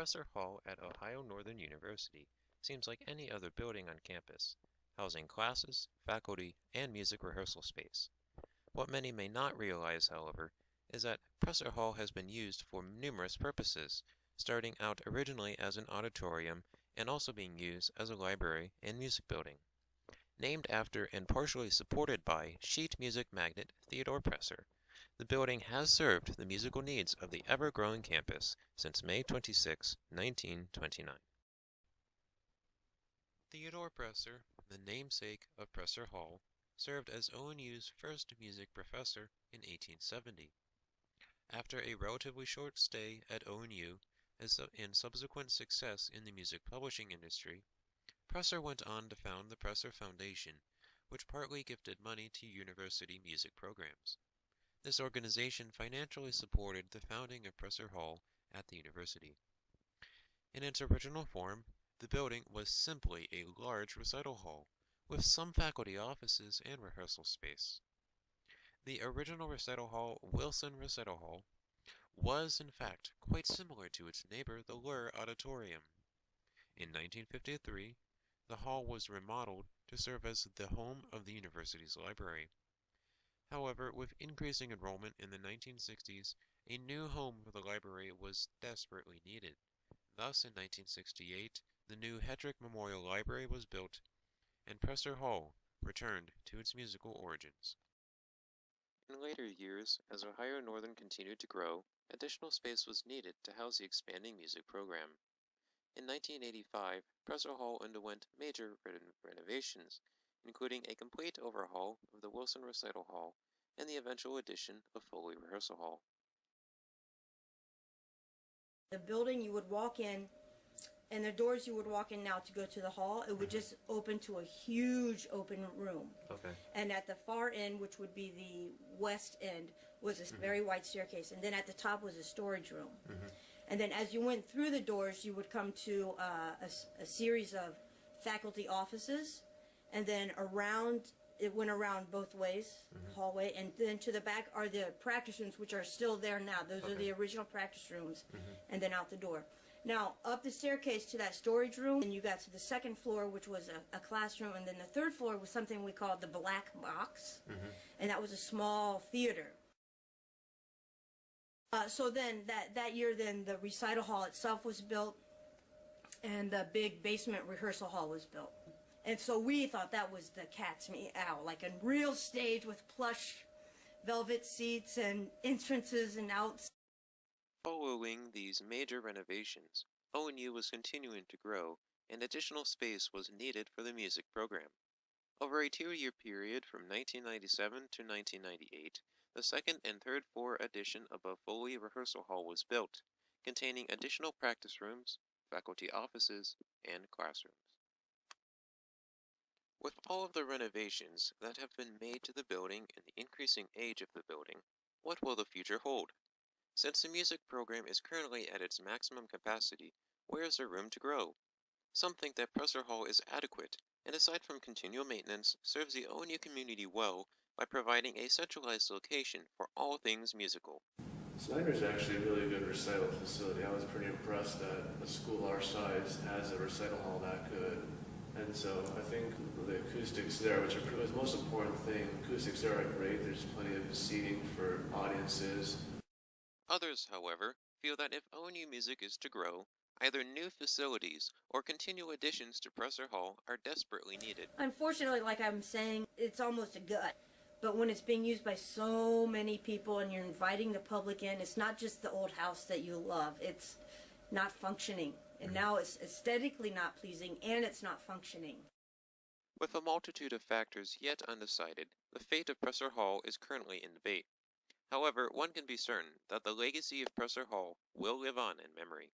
Presser Hall at Ohio Northern University seems like any other building on campus, housing classes, faculty, and music rehearsal space. What many may not realize, however, is that Presser Hall has been used for numerous purposes, starting out originally as an auditorium and also being used as a library and music building. Named after and partially supported by sheet music magnate Theodore Presser, the building has served the musical needs of the ever-growing campus since May 26, 1929. Theodore Presser, the namesake of Presser Hall, served as ONU's first music professor in 1870. After a relatively short stay at ONU and subsequent success in the music publishing industry, Presser went on to found the Presser Foundation, which partly gifted money to university music programs. This organization financially supported the founding of Presser Hall at the university. In its original form, the building was simply a large recital hall, with some faculty offices and rehearsal space. The original recital hall, Wilson Recital Hall, was in fact quite similar to its neighbor, the Lur Auditorium. In 1953, the hall was remodeled to serve as the home of the university's library. However, with increasing enrollment in the 1960s, a new home for the library was desperately needed. Thus, in 1968, the new Hedrick Memorial Library was built, and Presser Hall returned to its musical origins. In later years, as Ohio Northern continued to grow, additional space was needed to house the expanding music program. In 1985, Presser Hall underwent major renovations, including a complete overhaul of the Wilson Recital Hall and the eventual addition of Foley Rehearsal Hall. The building, you would walk in, and the doors you would walk in now to go to the hall, it would just open to a huge open room. Okay. And at the far end, which would be the west end, was a very wide staircase. And then at the top was a storage room. And then as you went through the doors, you would come to a series of faculty offices. And then around, it went around both ways, hallway. And then to the back are the practice rooms, which are still there now. Those are the original practice rooms. And then out the door. Now, up the staircase to that storage room, and you got to the second floor, which was a classroom, and then the third floor was something we called the black box, and that was a small theater. So then that year, then the recital hall itself was built, and the big basement rehearsal hall was built. And so we thought that was the cat's meow, like a real stage with plush velvet seats and entrances and outs. Following these major renovations, ONU was continuing to grow, and additional space was needed for the music program. Over a 2-year period from 1997 to 1998, the second and third floor addition above Foley Rehearsal Hall was built, containing additional practice rooms, faculty offices, and classrooms. With all of the renovations that have been made to the building and the increasing age of the building, what will the future hold? Since the music program is currently at its maximum capacity, where is there room to grow? Some think that Presser Hall is adequate, and aside from continual maintenance, serves the ONU community well by providing a centralized location for all things musical. Snyder's actually a really good recital facility. I was pretty impressed that a school our size has a recital hall that good. And so I think the acoustics there, which are the most important thing, acoustics there are great. There's plenty of seating for audiences. Others, however, feel that if ONU music is to grow, either new facilities or continual additions to Presser Hall are desperately needed. Unfortunately, like I'm saying, it's almost a gut. But when it's being used by so many people and you're inviting the public in, it's not just the old house that you love. It's not functioning. And now it's aesthetically not pleasing and it's not functioning. With a multitude of factors yet undecided, the fate of Presser Hall is currently in debate. However, one can be certain that the legacy of Presser Hall will live on in memory.